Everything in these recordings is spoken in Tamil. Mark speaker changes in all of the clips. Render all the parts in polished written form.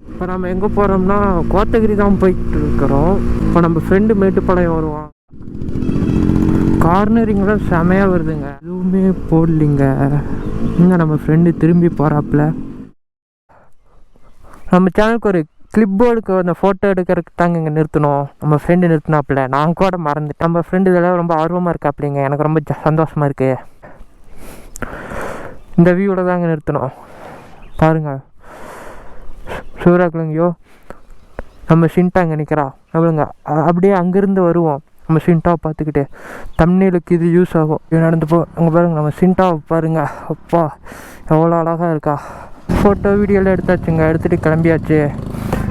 Speaker 1: இப்போ நம்ம எங்கே போகிறோம்னா கோத்தகிரி தான் போயிட்டு இருக்கிறோம். இப்போ நம்ம ஃப்ரெண்டு மேட்டுப்பாளையம் வருவான். கார்னரிங்கெலாம் செமையாக வருதுங்க, எதுவுமே போடலிங்க. இன்னும் நம்ம ஃப்ரெண்டு திரும்பி போகிறாப்புல. நம்ம சேனலுக்கு ஒரு கிளிப் போர்டுக்கு அந்த ஃபோட்டோ எடுக்கிறதுக்கு தாங்க இங்கே நிறுத்தணும். நம்ம ஃப்ரெண்டு நிறுத்தினாப்புல, நான் கூட மறந்து. நம்ம ஃப்ரெண்டு இதெல்லாம் ரொம்ப ஆர்வமாக இருக்காப்புலிங்க. எனக்கு ரொம்ப சந்தோஷமாக இருக்குது. இந்த வியூவில் தாங்க நிறுத்தணும். பாருங்கள், சூறாக்குலங்கயோ நம்ம சின்ட்டா அங்கே நிற்கிறா எவ்வளோங்க. அப்படியே அங்கேருந்து வருவோம் நம்ம சின்ட்டாவை பார்த்துக்கிட்டு. தம்ப்நெயிலுக்கு இது யூஸ் ஆகும். இது நடந்து போ. அங்கே பாருங்கள், நம்ம சின்ட்டாவை பாருங்கள். அப்பா எவ்வளோ அழகாக இருக்கா. ஃபோட்டோ வீடியோலாம் எடுத்தாச்சுங்க, எடுத்துகிட்டு கிளம்பியாச்சு.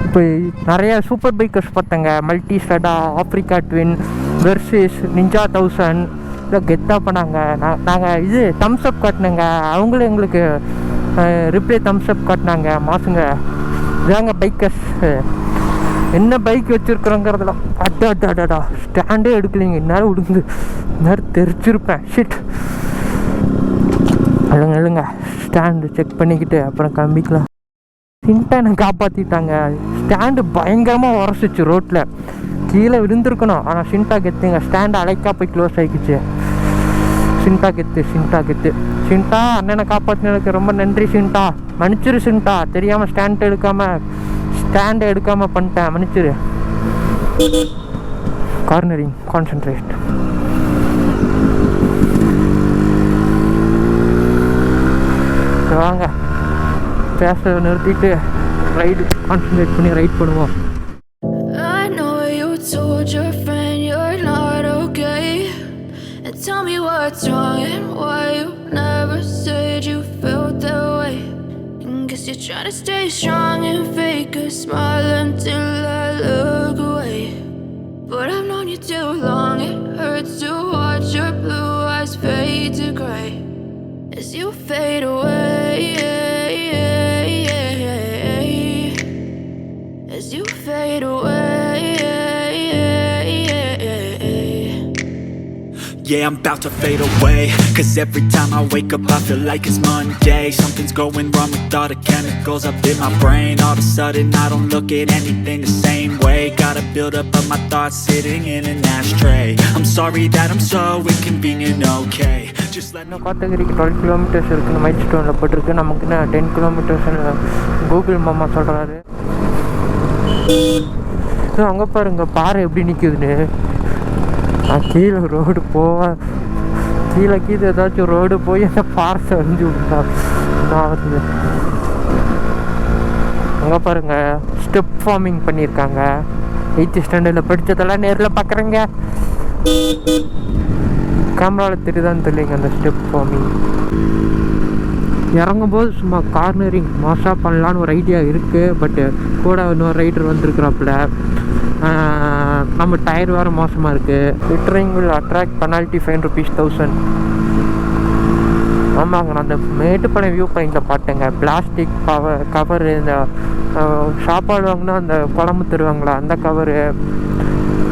Speaker 1: இப்போ நிறையா சூப்பர் பைக்கர்ஸ் பார்த்தேங்க. Multistrada, Africa Twin, versus, Ninja 1000 இல்லை கெத்தாக பண்ணாங்க. நாங்கள் இது தம்ஸ் அப் காட்டினேங்க, அவங்களும் எங்களுக்கு ரிப்ளே தம்ஸ் அப் காட்டினாங்க. மாசுங்க இதாங்க பைக்கர்ஸ். என்ன பைக் வச்சுருக்குறோங்கிறதுலாம் அடாடாடாடா ஸ்டாண்டே எடுக்கலைங்க. இந்நேரம் விடுங்க, இந்நேரம் தெரிச்சிருப்பேன். ஷிட். இல்லைங்க ஸ்டாண்டு செக் பண்ணிக்கிட்டு அப்புறம் கிளம்பிக்கலாம். சின்ட்டா எனக்கு காப்பாற்றிட்டாங்க. ஸ்டாண்டு பயங்கரமாக உரசிச்சு, ரோட்டில் கீழே விழுந்திருக்கணும். ஆனால் சின்ட்டா கெத்துங்க, ஸ்டாண்டு அழைக்கா போய் க்ளோஸ் ஆகிக்குச்சு. சின்ட்டா கெத்து, சின்ட்டா கெத்து. சின்ட்டா அண்ணனை காப்பாற்றினதுக்கு ரொம்ப நன்றி சின்ட்டா. மன்னிச்சிரு சின்ட்டா, தெரியாமல் ஸ்டாண்டு எடுக்காமல் பண்ணிட்டேன், மன்னிச்சிரு. Cornering, concentrate. வாங்க பேச நிறுத்திட்டு ரைடு கான்சன்ட்ரேட் பண்ணி ரைட் பண்ணுவோம்.
Speaker 2: I know you told your friend you're not okay, and tell me what's wrong and why you never said you felt that way. Guess you're trying to stay strong and fake a smile until I look away. But I've known you too long, it hurts to watch your blue eyes fade to gray as you fade away, as you fade away.
Speaker 3: Yeah, I'm about to fade away, cause every time I wake up I feel like it's Monday. Something's going wrong with all the chemicals up in my brain. All of a sudden I don't look at anything the same way. Got a build up of my thoughts sitting in an ashtray. I'm sorry that I'm so inconvenient, okay. Just let me.
Speaker 1: கோத்தகிரிக்கு 12 kilometres இருக்குன்னு மைல் ஸ்டோனில் போட்டிருக்கு. நமக்கு என்ன 10 கிலோமீட்டர்ஸ்னு கூகுள் மாமா சொல்கிறாரு. அங்கே பாருங்க பாறை எப்படி நிற்குதுன்னு. கீழே ரோடு கீழே ஏதாச்சும் ரோடு போய் அந்த பாறை அழிஞ்சு விட்டா வருது. அங்கே பாருங்க ஸ்டெப் ஃபார்மிங் பண்ணியிருக்காங்க. 8th ஸ்டாண்டர்டில் படித்ததெல்லாம் நேரில் பார்க்குறேங்க. கேமராவில் தெரியுதான்னு தெரியலைங்க அந்த ஸ்டெப் ஃபார்மிங். இறங்கும்போது சும்மா கார்னரிங் மாசாக பண்ணலான்னு ஒரு ஐடியா இருக்குது. பட்டு கூட இன்னொரு ரைடர் வந்துருக்குறாப்புல. நம்ம டயர் வேறு மோசமாக இருக்குது. Littering will attract penalty fine ₹1000. ஆமாங்க, நான் அந்த மேட்டுப்பாளையம் வியூ பாயிண்டில் பார்த்தேங்க. பிளாஸ்டிக் கவரு, இந்த சாப்பாடு வாங்கினா அந்த குழம்பு தருவாங்களா அந்த கவரு,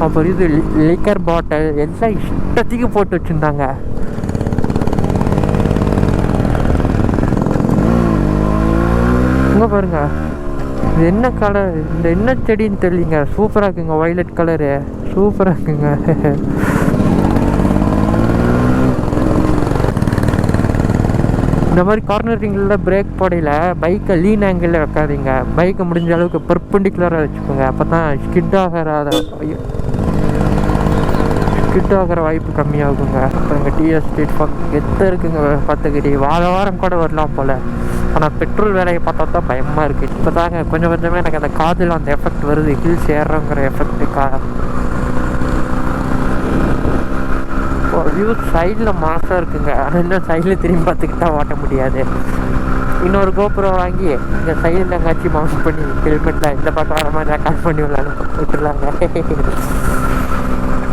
Speaker 1: அப்புறம் இது லிக்கர் பாட்டில் எல்லாம் இஷ்டத்துக்கு போட்டு வச்சுருந்தாங்க. இங்கே பாருங்க, இது என்ன கலர், இந்த என்ன செடின்னு தெரியலிங்க. சூப்பராக இருக்குங்க, வயலட் கலரு சூப்பராக இருக்குங்க. இந்த மாதிரி கார்னரிங்கில் பிரேக் போடையில் பைக்கை லீன் ஆங்கிளில் வைக்காதீங்க. பைக்கை முடிஞ்ச அளவுக்கு பெர்பெண்டிகுலராக வச்சுக்கோங்க. அப்போ தான் ஸ்கிட் ஆகிற வாய்ப்பு கம்மியாகுங்க. அப்புறம் இங்கே டீ எஸ்டேட் எத்த இருக்குங்க கோத்தகிரி. வாரம் கூட வரலாம் போல். ஆனால் பெட்ரோல் வேலையை பார்த்தா தான் பயமாக இருக்குது. இப்போ தாங்க கொஞ்சம் கொஞ்சமே எனக்கு அந்த காதில் அந்த எஃபெக்ட் வருது, ஹில்ஸ் ஏறுறங்கிற எஃபெக்ட்டுக்கா. வியூ சைடில் மாசாக இருக்குங்க. ஆனால் இன்னும் சைடில் திரும்பி பார்த்துக்கிட்டா ஓட்ட முடியாது. இன்னொரு கோபுரம் வாங்கி இந்த சைடில் எங்காச்சும் மவுண்ட் பண்ணி ஹெல்மெட்டில் இந்த பக்கம் வர மாதிரி ரெக்கார்ட் பண்ணி விட்டுலாங்க.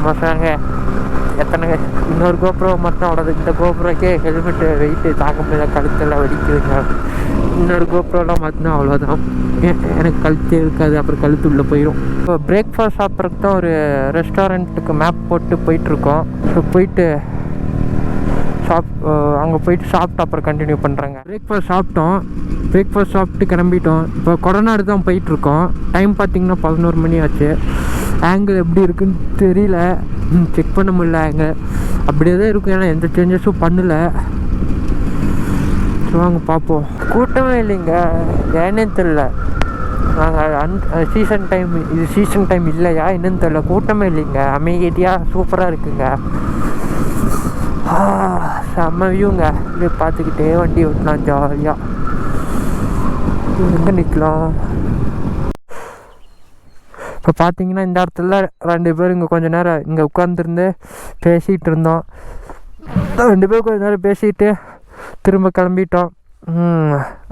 Speaker 1: மாசாங்க எத்தனை இன்னொரு கோபுரம் மட்டும் அவ்வளோது. இந்த கோபுரக்கே ஹெல்மெட்டு வெயிட்டு தாங்க முடியல, கழுத்தெல்லாம் வெடிக்குதுங்க. இன்னொரு கோபுரம்லாம் மாற்றினா அவ்வளோதான், எனக்கு கழுத்தே இருக்காது, அப்புறம் கழுத்து உள்ளே போயிடும். இப்போ பிரேக்ஃபாஸ்ட் சாப்பிட்றதுக்கு தான் ஒரு ரெஸ்டாரண்ட்டுக்கு மேப் போட்டு போயிட்டுருக்கோம். ஸோ போயிட்டு அங்கே போயிட்டு சாப்பிட்டு அப்புறம் கண்டினியூ பண்ணுறாங்க. பிரேக்ஃபாஸ்ட் சாப்பிட்டோம். பிரேக்ஃபாஸ்ட் சாப்பிட்டு கிளம்பிட்டோம். இப்போ கொடநாடு தான் போயிட்டுருக்கோம். டைம் பார்த்திங்கன்னா 11 மணி ஆச்சு. ஆங்கிள் எப்படி இருக்குன்னு தெரியல, செக் பண்ண முடியல. ஆங்கிள் அப்படியே தான் இருக்கும், ஏன்னா எந்த சேஞ்சஸும் பண்ணலை. வாங்க பார்ப்போம். கூட்டமே இல்லைங்க, ஏன்னே தெரில. நாங்கள் சீசன் டைம், இது சீசன் டைம் இல்லையா என்னன்னு தெரில, கூட்டமே இல்லைங்க. அமைதியாக சூப்பராக இருக்குங்க. செம்ம வியூங்க. இப்படியே பார்த்துக்கிட்டே வண்டி ஓட்டலாம் ஜாலியாக. எங்கே நிற்கலாம்? இப்போ பார்த்தீங்கன்னா இந்த இடத்துல 2 பேர் இங்கே கொஞ்சம் நேரம் இங்கே உட்காந்துருந்து பேசிகிட்டு இருந்தோம். 2 பேர் கொஞ்சம் நேரம் பேசிட்டு திரும்ப கிளம்பிட்டோம்.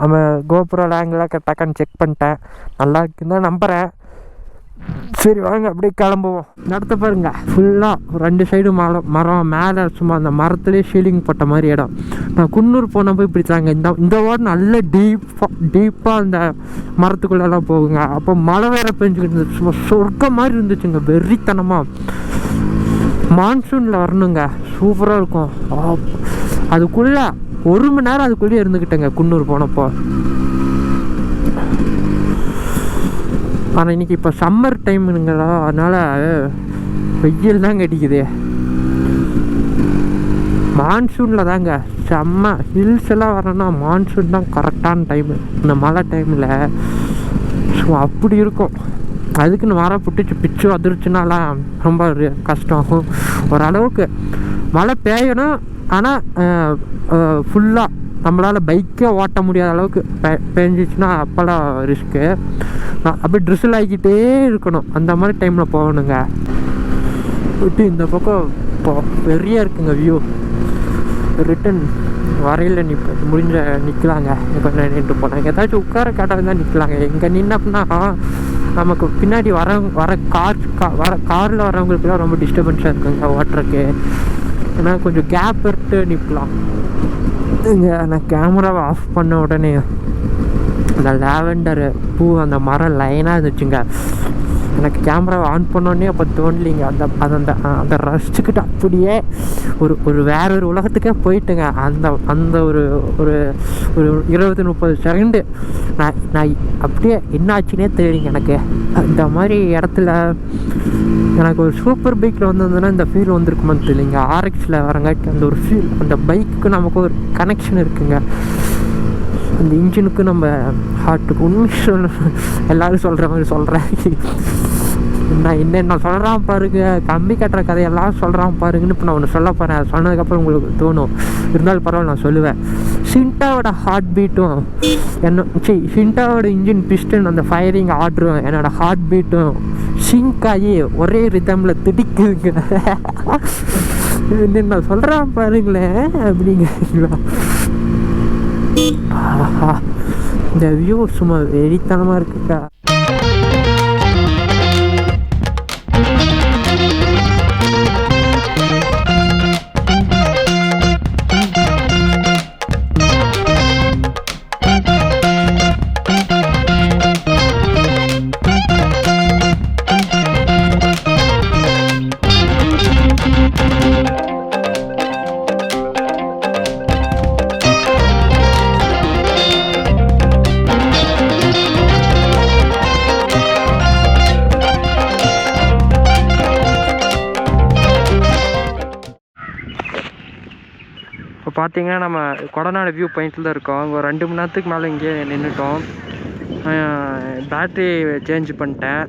Speaker 1: நம்ம கோபுரம் ஆங்கிளாக டக்குன்னு செக் பண்ணிட்டேன், நல்லா இருக்குன்னு தான் நம்புகிறேன். சரி வாங்க அப்படியே கிளம்புவோம். நடத்த பாருங்க, ஃபுல்லாக 2 சைடு மரம் மேலே சும்மா அந்த மரத்துலேயே ஷீலிங் போட்ட மாதிரி இடம். நான் குன்னூர் போனப்போ இப்படி தாங்க, இந்த வார்டு நல்ல டீப்பாக அந்த மரத்துக்குள்ளெல்லாம் போகுங்க. அப்போ மழை வேற பெஞ்சுக்கிட்டு இருந்துச்சு, சும்மா சொர்க்க மாதிரி இருந்துச்சுங்க, வெறித்தனமாக. மான்சூனில் வரணுங்க, சூப்பராக இருக்கும். அதுக்குள்ளே 1 மணி நேரம் அதுக்குள்ளேயே இருந்துக்கிட்டேங்க குன்னூர் போனப்போ. ஆனால் இன்றைக்கி இப்போ சம்மர் டைமுங்களா, அதனால் வெயில் தான் கடிக்குது. மான்சூனில் தாங்க செம்ம. ஹில்ஸ் எல்லாம் வரணும்னா மான்சூன் தான் கரெக்டான டைமு. இந்த மழை டைமில் ஸோ அப்படி இருக்கும். அதுக்குன்னு வர பிச்சு வந்துருச்சுனாலாம் ரொம்ப கஷ்டம். ஓரளவுக்கு மழை பெய்யணும், ஆனால் ஃபுல்லாக நம்மளால் பைக்கே ஓட்ட முடியாத அளவுக்கு பெஞ்சிச்சுன்னா அப்போல்லாம் ரிஸ்க்கு. அப்படியே ட்ரெஸ்ஸில் ஆகிக்கிட்டே இருக்கணும், அந்த மாதிரி டைமில் போகணுங்க. விட்டு இந்த பக்கம் இப்போ பெரிய இருக்குங்க வியூ. ரிட்டன் வரையில் முடிஞ்ச நிற்கலாங்க. இப்போ நான் நின்று போனேன், ஏதாச்சும் உட்கார கேட்டால் தான் நிற்கலாங்க. எங்கே நின்னப்பனா நமக்கு பின்னாடி வர காரில் வரவங்களுக்குலாம் ரொம்ப டிஸ்டர்பன்ஸாக இருக்குங்க ஓட்டுறக்கு. ஏன்னா கொஞ்சம் கேப் எடுத்து நிற்கலாம். இங்கே நான் கேமராவை ஆஃப் பண்ண உடனே அந்த லேவெண்டர் பூ அந்த மரம் லைனாக இருந்துச்சுங்க. எனக்கு கேமராவை ஆன் பண்ணோடனே அப்போ தோணலிங்க, அந்த ரசிச்சுக்கிட்டு அப்படியே ஒரு வேற ஒரு உலகத்துக்கே போயிட்டுங்க. அந்த ஒரு 20-30 செகண்டு நான் அப்படியே என்ன ஆச்சுன்னே தெரியுங்க எனக்கு. இந்த மாதிரி இடத்துல எனக்கு ஒரு சூப்பர் பைக்கில் வந்ததுன்னா இந்த ஃபீல் வந்திருக்குமான்னு தெரியலைங்க. RX-ல் வரங்காட்டி அந்த ஒரு ஃபீல், அந்த பைக்கு நமக்கு ஒரு கனெக்ஷன் இருக்குங்க. அந்த இன்ஜினுக்கு நம்ம ஹார்ட்டுக்கு உண்மை எல்லோரும் சொல்கிற மாதிரி சொல்கிறேன். என்ன சொல்கிறான் பாருங்க, கம்பி கட்டுற கதையெல்லாம் சொல்கிறான் பாருங்கன்னு இப்போ நான் ஒன்று சொல்ல போகிறேன். அது சொன்னதுக்கப்புறம் உங்களுக்கு தோணும், இருந்தாலும் பரவாயில்ல நான் சொல்லுவேன். ஷிண்டாவோட ஹார்ட் பீட்டும் ஷிண்டாவோட இன்ஜின் பிஸ்டன் அந்த ஃபயரிங் ஆர்டரும் என்னோடய ஹார்ட் பீட்டும் சிங்க் ஆகி ஒரே ரிதமில் திடிக்குதுங்க. நான் சொல்கிறான் பாருங்களேன் அப்படிங்கிறீங்களா. இந்த வியூ சும்மா வெறித்தனமாக இருக்குக்கா. இப்போ பார்த்தீங்கன்னா நம்ம கொடநாடு வியூ பாயிண்ட்டில் தான் இருக்கோம். அங்கே ஒரு 2 மணி நேரத்துக்கு மேலே இங்கேயே நின்றுட்டோம். பேட்ரி சேஞ்ச் பண்ணிட்டேன்,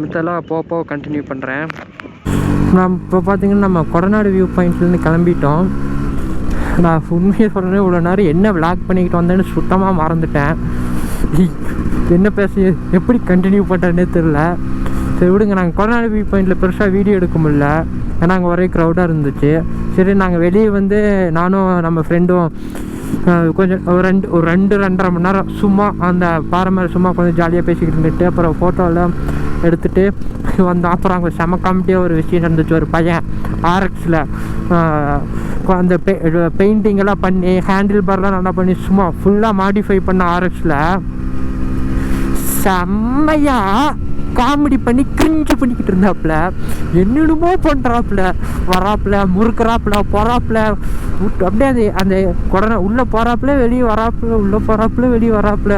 Speaker 1: மித்தெல்லாம் போக கண்டினியூ பண்ணுறேன். நான் இப்போ பார்த்தீங்கன்னா நம்ம கொடநாடு வியூ பாயிண்ட்லேருந்து கிளம்பிட்டோம். நான் உண்மையை சொல்கிறேன், இவ்வளோ நேரம் என்ன விளாக் பண்ணிக்கிட்டு வந்தேன்னு சுத்தமாக மறந்துட்டேன். என்ன பேசி எப்படி கண்டினியூ பண்ணுறேன்னே தெரில. சரி விடுங்க, நாங்கள் கொடநாடு வியூ பாயிண்டில் பெருசாக வீடியோ எடுக்க முடியல, ஏன்னா அங்கே ஒரே க்ரௌடாக இருந்துச்சு. சரி நாங்கள் வெளியே வந்து நானும் நம்ம ஃப்ரெண்டும் கொஞ்சம் ஒரு 2-2.5 மணி நேரம் சும்மா அந்த பாறை மேலே சும்மா கொஞ்சம் ஜாலியாக பேசிக்கிட்டு இருந்துட்டு அப்புறம் ஃபோட்டோலாம் எடுத்துகிட்டு வந்தோம். அப்புறம் அங்கே செம காமெடியாக ஒரு விஷயம் நடந்துச்சு. ஒரு பையன் RX-ல் அந்த பெயிண்டிங்கெல்லாம் பண்ணி ஹேண்டில் பார்லாம் நல்லா பண்ணி சும்மா ஃபுல்லாக மாடிஃபை பண்ண RX-ல் செம்மையாக காமெடி பண்ணி கிரிஞ்சு பண்ணிக்கிட்டு இருந்தாப்புல. என்னென்னமோ பண்ணுறாப்புல, வராப்புல, முறுக்குறாப்புல, போகிறாப்புல, அப்படியே அந்த கொடனை உள்ளே போகிறாப்புல வெளியே வராப்புல, உள்ளே போகிறாப்புல வெளியே வராப்புல,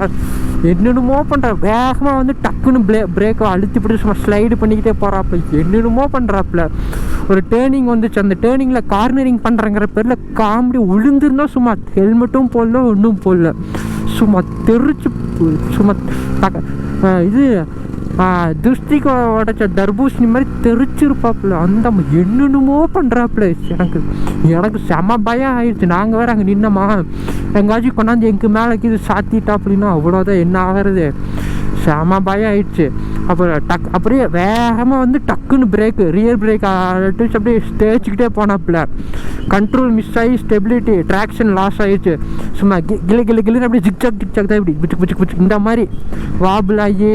Speaker 1: என்னென்னமோ பண்ணுற. வேகமாக வந்து டக்குன்னு பிரேக்கை அழுத்தி பிடிச்சி சும்மா ஸ்லைடு பண்ணிக்கிட்டே போகிறாப்புல, என்னென்னமோ பண்ணுறாப்புல. ஒரு டேர்னிங் வந்துச்சு, அந்த டேர்னிங்கில் கார்னரிங் பண்ணுறங்கிற பேரில் காமெடி விழுந்துருந்தா சும்மா ஹெல்மெட்டும் போடல ஒன்றும் போடல, சும்மா தெரிச்சு சும்மா இது துஷ்டிக்கு உடைச்ச தர்பூசணி மாதிரி தெரிச்சிருப்பாப்புல. அந்த என்னென்னமோ பண்ணுறாப்புல. எனக்கு செம பயம் ஆயிடுச்சு. நாங்கள் வேறு அங்கே நின்னோமா, எங்காச்சும் கொண்டாந்து எங்கள் மேலே இது சாத்திட்டா அப்படின்னா அவ்வளோதான், என்ன ஆகிறது, செம பயம் ஆயிடுச்சு. அப்புறம் அப்படியே வேகமாக வந்து டக்குன்னு பிரேக்கு, ரியர் பிரேக் அடிச்சு அப்படியே தேய்ச்சிக்கிட்டே போனாப்புல. கண்ட்ரோல் மிஸ் ஆகி ஸ்டெபிலிட்டி ட்ராக்ஷன் லாஸ் ஆகிடுச்சு. சும்மா கிளின்னு அப்படியே ஜிக்சாக் தான் இப்படி பிச்சு இந்த மாதிரி வாபிள் ஆகி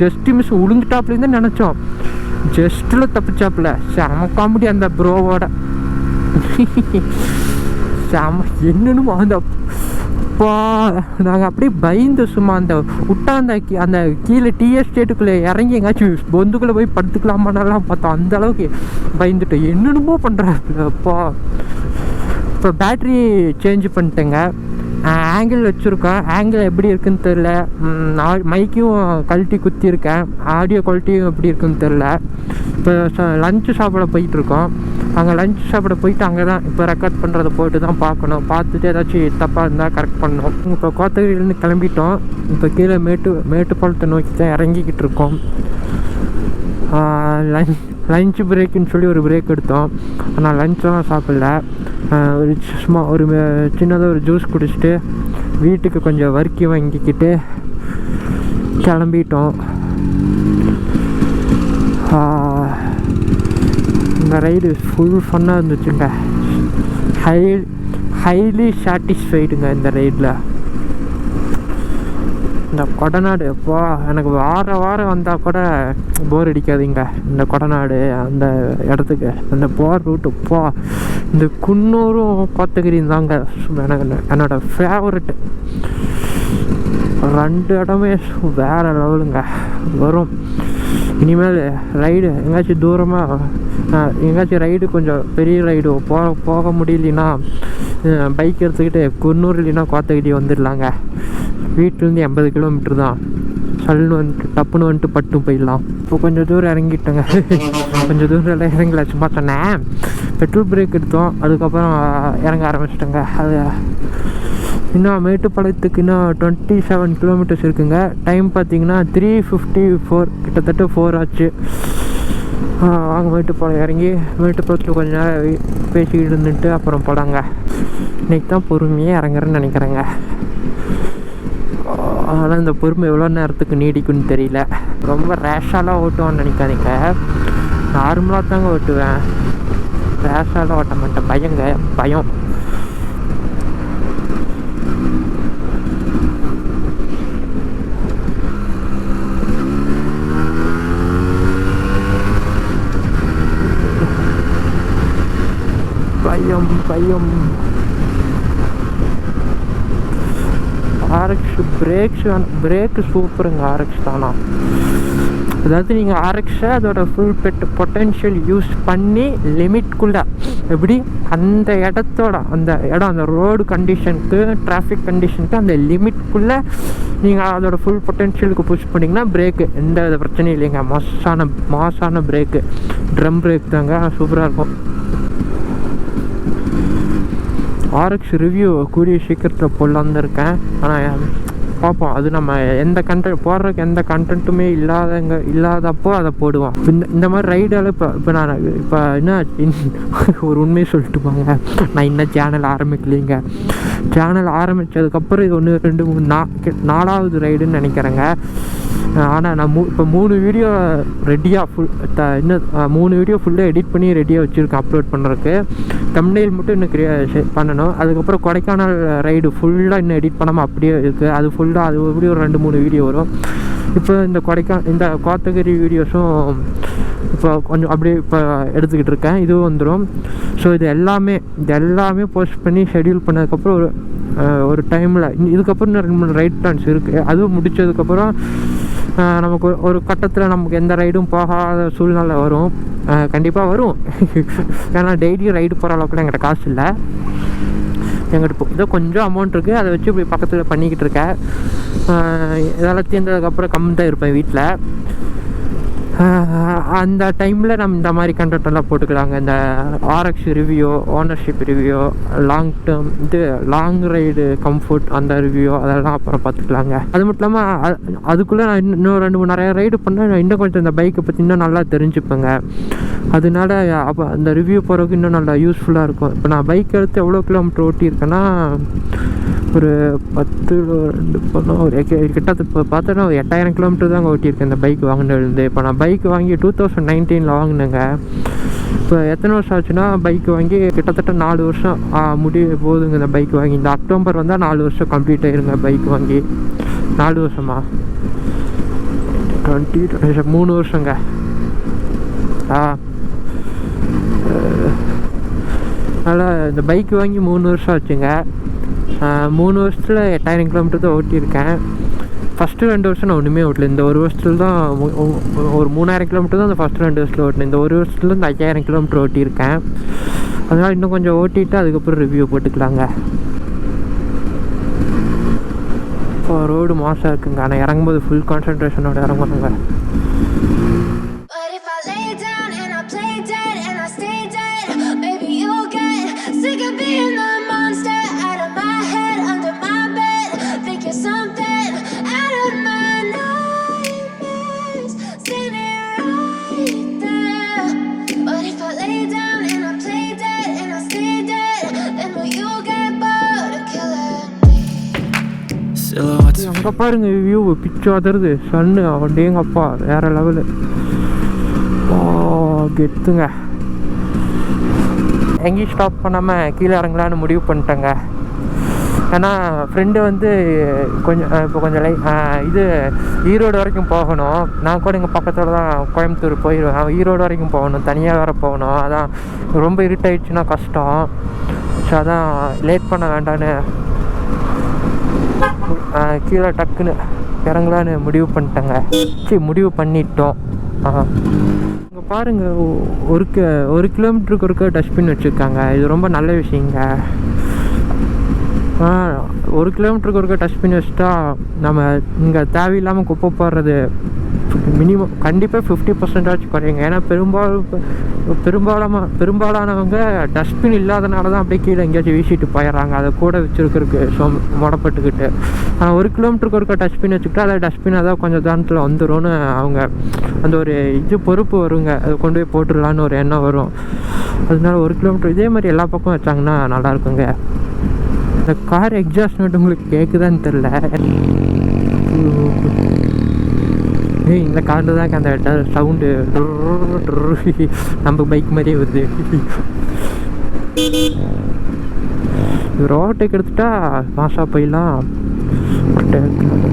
Speaker 1: ஜஸ்ட்டு மிஸ் விழுந்துட்டாப்புலேருந்து தான் நினச்சோம். ஜஸ்ட்டில் தப்பிச்சாப்புல. செம காமெடி அந்த ப்ரோவோட. செம என்னன்னு அந்த நாங்கள் அப்படியே பயந்து சும்மா அந்த விட்டா அந்த கீழே டீ எஸ்டேட்டுக்குள்ளே இறங்கி எங்காச்சும் பொந்துக்குள்ளே போய் படுத்துக்கலாமான்னெல்லாம் பார்த்தோம். அந்த அளவுக்கு பயந்துட்டோம். என்னென்னமோ பண்ணுறாப்பா. இப்போ பேட்ரி சேஞ்ச் பண்ணிட்டேங்க, ஆங்கிள் வச்சுருக்கேன். ஆங்கிள் எப்படி இருக்குன்னு தெரில, மைக்கும் கழட்டி குத்திருக்கேன், ஆடியோ குவாலிட்டியும் எப்படி இருக்குன்னு தெரில. இப்போ லஞ்சு சாப்பிட போயிட்டுருக்கோம். அங்கே லஞ்ச் சாப்பிட போயிட்டு அங்கே தான் இப்போ ரெக்கார்ட் பண்ணுறதை போட்டு தான் பார்க்கணும். பார்த்துட்டு ஏதாச்சும் தப்பாக இருந்தால் கரெக்ட் பண்ணணும். இப்போ கோத்தகிரிலேருந்து கிளம்பிட்டோம். இப்போ கீழே மேட்டுப்பாளத்தை நோக்கி தான் இறங்கிக்கிட்டு இருக்கோம். லஞ்சு பிரேக்குன்னு சொல்லி ஒரு பிரேக் எடுத்தோம். ஆனால் லஞ்செல்லாம் சாப்பிடல. ஒரு சும்மா ஒரு சின்னதாக ஒரு ஜூஸ் குடிச்சிட்டு வீட்டுக்கு கொஞ்சம் வர்க்கி வாங்கிக்கிட்டு கிளம்பிட்டோம். இந்த ரைடு ஃபுல் ஃபன்னாக இருந்துச்சுங்க. ஹைலி சாட்டிஸ்ஃபைடுங்க இந்த ரைடில். இந்த கொடநாடு எப்போ எனக்கு வாரம் வந்தால் கூட போர் அடிக்காதுங்க. இந்த கொடநாடு அந்த இடத்துக்கு அந்த போர் ரூட்டு இந்த குன்னூரும் கோத்தகிரியும் தாங்க எனக்கு என்னோடய ஃபேவரெட்டு. 2 இடமே வேறு லெவலுங்க. வரும் இனிமேல் ரைடு எங்கேயாச்சும் தூரமாக எங்கேயாச்சும் ரைடு கொஞ்சம் பெரிய ரைடு போக முடியலன்னா பைக் எடுத்துக்கிட்டு குன்னூர் இல்லைன்னா கோத்தகிரி வந்துடலாங்க. வீட்டிலேருந்து 80 கிலோமீட்ரு தான். சல்லுன்னு வந்துட்டு டப்புன்னு வந்துட்டு பட்டும் போயிடலாம். இப்போ கொஞ்சம் தூரம் இறங்கிட்டோங்க. கொஞ்சம் தூரம் எல்லாம் இறங்கல, சும்மா சொன்னேன். பெட்ரோல் பிரேக் எடுத்தோம், அதுக்கப்புறம் இறங்க ஆரம்பிச்சிட்டோங்க. அது இன்னும் மேட்டுப்பாளையத்துக்கு இன்னும் 27 கிலோமீட்டர்ஸ் இருக்குங்க. டைம் பார்த்தீங்கன்னா 3:54, கிட்டத்தட்ட 4 ஆச்சு. வாங்க மேட்டுப்பாளையம் இறங்கி மேட்டுப்பாளையத்தில் கொஞ்சம் நேரம் பேசிக்கிட்டு இருந்துட்டு அப்புறம் போடாங்க. இன்றைக்கி தான் பொறுமையாக இறங்குறேன்னு நினைக்கிறேங்க. ஆனால் இந்த பொறுமை எவ்வளோ நேரத்துக்கு நீடிக்குன்னு தெரியல. ரொம்ப ரேஷாலாம் ஓட்டுவான்னு நினைக்காதீங்க, நார்மலாக தாங்க ஓட்டுவேன். ரேஷாலாம் ஓட்ட மாட்டேன், பயம். பயம். ஆர்எக்ஸ் பிரேக்கு சூப்பருங்க. ஆர்எக்ஸ் தானா, அதாவது நீங்கள் ஆர்எக்ஸை அதோட ஃபுல் பொட்டென்ஷியல் யூஸ் பண்ணி லிமிட்குள்ளே எப்படி அந்த இடத்தோட அந்த ரோடு கண்டிஷனுக்கு டிராஃபிக் கண்டிஷனுக்கு அந்த லிமிட்குள்ளே நீங்கள் அதோட ஃபுல் பொட்டென்ஷியலுக்கு புஷ் பண்ணிங்கன்னா பிரேக்கு எந்த வித பிரச்சனையும் இல்லைங்க. மாசான பிரேக்கு, ட்ரம் பிரேக் தாங்க, சூப்பராக இருக்கும். ஆர்எக்ஸ் ரிவ்யூ கூடிய சீக்கிரத்தில் போடலான்னு இருக்கேன். ஆனால் பார்ப்போம், அது நம்ம போடுறதுக்கு எந்த கண்டென்ட்டுமே இல்லாதப்போ அதை போடுவோம். இந்த மாதிரி ரைடால் இப்போ நான் என்ன ஒரு உண்மையை சொல்லிட்டு போங்க, நான் இன்னும் சேனல் ஆரம்பிக்கலைங்க. சேனல் ஆரம்பித்ததுக்கப்புறம் இது 1 2 3 4வது ரைடுன்னு நினைக்கிறேங்க. ஆனால் நான் இப்போ 3 வீடியோ ரெடியாக இன்னும் 3 வீடியோ ஃபுல்லாக எடிட் பண்ணி ரெடியாக வச்சுருக்கேன் அப்லோட் பண்ணுறதுக்கு. தம்ப்நெயில் மட்டும் இன்னும் பண்ணணும். அதுக்கப்புறம் கொடைக்கானல் ரைடு ஃபுல்லாக இன்னும் எடிட் பண்ணாமல் அப்படியே இருக்குது. அது ஃபுல்லாக அது எப்படி ஒரு 2-3 வீடியோ வரும். இப்போ இந்த கோத்தகிரி வீடியோஸும் இப்போ கொஞ்சம் அப்படியே இப்போ எடுத்துக்கிட்டு இருக்கேன், இதுவும் வந்துடும். ஸோ இது எல்லாமே போஸ்ட் பண்ணி ஷெட்யூல் பண்ணதுக்கப்புறம் ஒரு டைமில் இதுக்கப்புறம் இன்னும் 2-3 ரைட் பிளான்ஸ் இருக்குது. அதுவும் முடித்ததுக்கப்புறம் நமக்கு ஒரு கட்டத்தில் நமக்கு எந்த ரைடும் போகாத சூழ்நிலை வரும். கண்டிப்பாக வரும். ஏன்னா டெய்லியும் ரைடு போகிற அளவுக்குலாம் என்கிட்ட காசு இல்லை. எங்கிட்ட ஏதோ கொஞ்சம் அமௌண்ட் இருக்குது, அதை வச்சு இப்படி பக்கத்தில் பண்ணிக்கிட்டு இருக்கேன். இதெல்லாம் தீர்ந்ததுக்கப்புறம் கம்மி தான் இருப்பேன் வீட்டில். அந்த டைமில் நம்ம இந்த மாதிரி கண்டென்ட்டெல்லாம் போட்டுக்கலாங்க. இந்த RX review, ownership review, long ride comfort அந்த ரிவ்யூ அதெல்லாம் அப்புறம் பார்த்துக்கலாங்க. அது மட்டும் இல்லாமல் அதுக்குள்ளே நான் இன்னும் நிறைய ரைடு பண்ணேன். இன்னும் கொஞ்சம் இந்த பைக்கை பற்றி இன்னும் நல்லா தெரிஞ்சுப்பேங்க. அதனால அப்போ அந்த ரிவ்யூ போகிறதுக்கு இன்னும் நல்லா யூஸ்ஃபுல்லாக இருக்கும். இப்போ நான் பைக் எடுத்து எவ்வளோ கிலோமீட்டர் ஓட்டியிருக்கேன்னா ஒரு 10 ஒரு கிட்டத்தட்ட இப்போ பார்த்தோன்னா ஒரு 8000 கிலோமீட்டர் தாங்க ஓட்டியிருக்கேன் இந்த பைக் வாங்கினது. இப்போ நான் பைக் வாங்கி 2019 வாங்கினேங்க. இப்போ எத்தனை வருஷம் ஆச்சுன்னா பைக் வாங்கி கிட்டத்தட்ட 4 வருஷம் போதுங்க. இந்த பைக் வாங்கி இந்த அக்டோபர் வந்தால் 4 வருஷம் கம்ப்ளீட் ஆயிருங்க பைக் வாங்கி. 4 வருஷமா 3 வருஷங்க. அதனால் இந்த பைக் வாங்கி 3 வருஷம் ஆச்சுங்க. 3 வருஷத்தில் 8000 கிலோமீட்டர் தான் ஓட்டியிருக்கேன். ஃபஸ்ட்டு 2 வருஷம் நான் ஒன்றுமே ஓட்டல. இந்த ஒரு வருஷத்துல தான் ஒரு 3000 கிலோமீட்டர் தான் அந்த ஃபஸ்ட்டு 2 வருஷத்தில் ஓட்டினேன். இந்த ஒரு வருஷத்துல இந்த 5000 கிலோமீட்டர் ஓட்டியிருக்கேன். அதனால் இன்னும் கொஞ்சம் ஓட்டிட்டு அதுக்கப்புறம் ரிவ்யூ போட்டுக்கலாங்க. இப்போ ரோடு மாசாக இருக்குங்க. ஆனால் இறங்கும்போது ஃபுல் கான்சன்ட்ரேஷனோட இறங்கணுங்க. அங்கே பாருங்க வியூ பிச்சு அதருது. சன்னு அப்படியேங்கப்பா வேற லெவலு. கெத்துங்க. எங்கேயும் ஸ்டாப் பண்ணாமல் கீழே இறங்கலான்னு முடிவு பண்ணிட்டேங்க. ஏன்னா ஃப்ரெண்டு வந்து இப்போ கொஞ்சம் இது ஈரோடு வரைக்கும் போகணும். நான் கூட இங்கே பக்கத்தில் தான் கோயம்புத்தூர் போயிடுவேன். ஈரோடு வரைக்கும் போகணும், தனியாக வேறு போகணும். அதான் ரொம்ப இருட்டாயிடுச்சுன்னா கஷ்டம். ஸோ அதான் லேட் பண்ண வேண்டான்னு கீழே டக்குன்னு இறங்கலான்னு முடிவு பண்ணிட்டேங்க. முடிவு பண்ணிட்டோம். இங்கே பாருங்கள், ஒரு கிலோமீட்டருக்கு ஒருக்க டஸ்ட்பின் வச்சுருக்காங்க. இது ரொம்ப நல்ல விஷயங்க. 1 கிலோமீட்டருக்கு ஒருக்க டஸ்ட்பின் வச்சுட்டா நம்ம இங்கே தேவையில்லாமல் குப்பை போடுறது மினிமம் கண்டிப்பாக 50% குறையுங்க. ஏன்னா பெரும்பாலானவங்க டஸ்ட்பின் இல்லாதனால தான் அப்படியே கீழே எங்கேயாச்சும் வீசிட்டு போயிடுறாங்க. அதை கூட வச்சுருக்கிறதுக்கு முடப்பட்டுக்கிட்டு. ஆனால் 1 கிலோமீட்டருக்கு ஒருக்க டஸ்ட்பின் வச்சுக்கிட்டா அதை டஸ்ட்பின் அதான் கொஞ்சம் தானத்தில் வந்துடும்னு அவங்க அந்த ஒரு பொறுப்பு வருங்க. அதை கொண்டு போய் போட்டுடலான்னு ஒரு எண்ணம் வரும். அதனால 1 கிலோமீட்டர் இதே மாதிரி எல்லா பக்கம் வச்சாங்கன்னா நல்லாயிருக்குங்க. இந்த கார் எக்ஸாஸ்ட் நோட் உங்களுக்கு கேட்குதான்னு தெரில. இந்த காரில் தான் அந்த சவுண்டு நம்ம பைக் மாதிரியே வருது. ரோட்டுக்கு எடுத்துட்டா மாசா போயிடலாம்.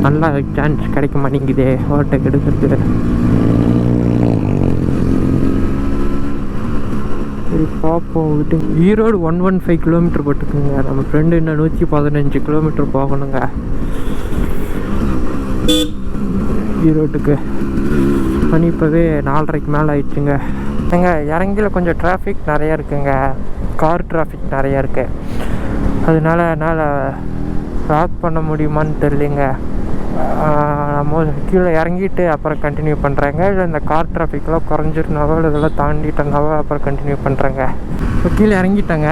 Speaker 1: நல்லா சான்ஸ் கிடைக்க மாட்டேங்குதே ரோட்டுக்கு எடுக்கிறது. சரி பார்ப்போம். விட்டு ஈரோடு 115 கிலோமீட்டர் போட்டுக்குங்க. நம்ம ஃப்ரெண்டு இன்னும் 115 கிலோமீட்டர் போகணுங்க ஈரோட்டுக்கு. மணி இப்போவே 4:30க்கு மேலே ஆயிடுச்சுங்க. இறங்கியில் கொஞ்சம் டிராஃபிக் நிறையா இருக்குங்க. கார் டிராஃபிக் நிறையா இருக்குது. அதனால என்னால் லாக் பண்ண முடியுமான்னு தெரியலிங்க. நம்ம கீழே இறங்கிட்டு அப்புறம் கண்டினியூ பண்ணுறேங்க. இல்லை இந்த கார் டிராஃபிக்லாம் குறைஞ்சிருந்தாவோ இல்லை இதெல்லாம் தாண்டிட்டனாவோ அப்புறம் கண்டினியூ பண்ணுறேங்க. இப்போ கீழே இறங்கிட்டேங்க.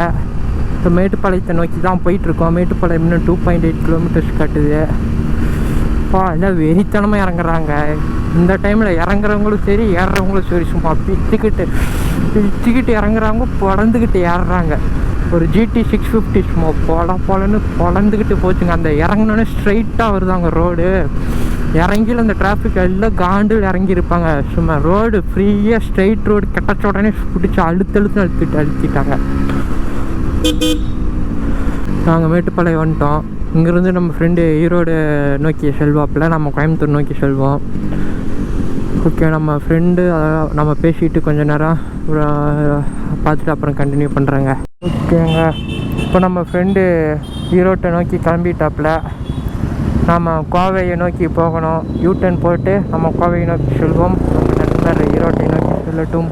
Speaker 1: இப்போ மேட்டுப்பாளையத்தை நோக்கி தான் போயிட்டுருக்கோம். மேட்டுப்பாளையம் இன்னும் 2.8 கிலோமீட்டர்ஸ் காட்டுது. எல்லாம் வெறித்தனமாக இறங்குறாங்க. இந்த டைமில் இறங்குறவங்களும் சரி ஏறுறவங்களும் சரி சும்மா பிச்சுக்கிட்டு இறங்குறாங்க, பொழந்துக்கிட்டு ஏறுறாங்க. ஒரு GT 650 சும்மா பொலன்னு பொழந்துக்கிட்டு போச்சுங்க. அந்த இறங்கினோடனே ஸ்ட்ரைட்டாக வருதாங்க ரோடு. இறங்கியில் அந்த டிராஃபிக் எல்லாம் காண்டில் இறங்கியிருப்பாங்க. சும்மா ரோடு ஃப்ரீயாக ஸ்ட்ரைட் ரோடு கெட்டச்ச உடனே பிடிச்சி அழுத்திட்டாங்க. நாங்கள் மேட்டுப்பாளையம் வந்துட்டோம். இங்கேருந்து நம்ம ஃப்ரெண்டு ஈரோடு நோக்கி செல்வாப்பில், நம்ம கோயம்புத்தூர் நோக்கி செல்வோம். ஓகே, நம்ம ஃப்ரெண்டு நம்ம பேசிட்டு கொஞ்சம் நேரம் பார்த்துட்டு அப்புறம் கண்டினியூ பண்ணுறேங்க. ஓகேங்க, இப்போ நம்ம ஃப்ரெண்டு ஈரோட்டை நோக்கி கிளம்பிட்டாப்புல. நாம் கோவையை நோக்கி போகணும். யூட்டன் போட்டு நம்ம கோவையை நோக்கி செல்வோம். நம்ம நண்பர் ஈரோட்டை நோக்கி செல்லட்டும்.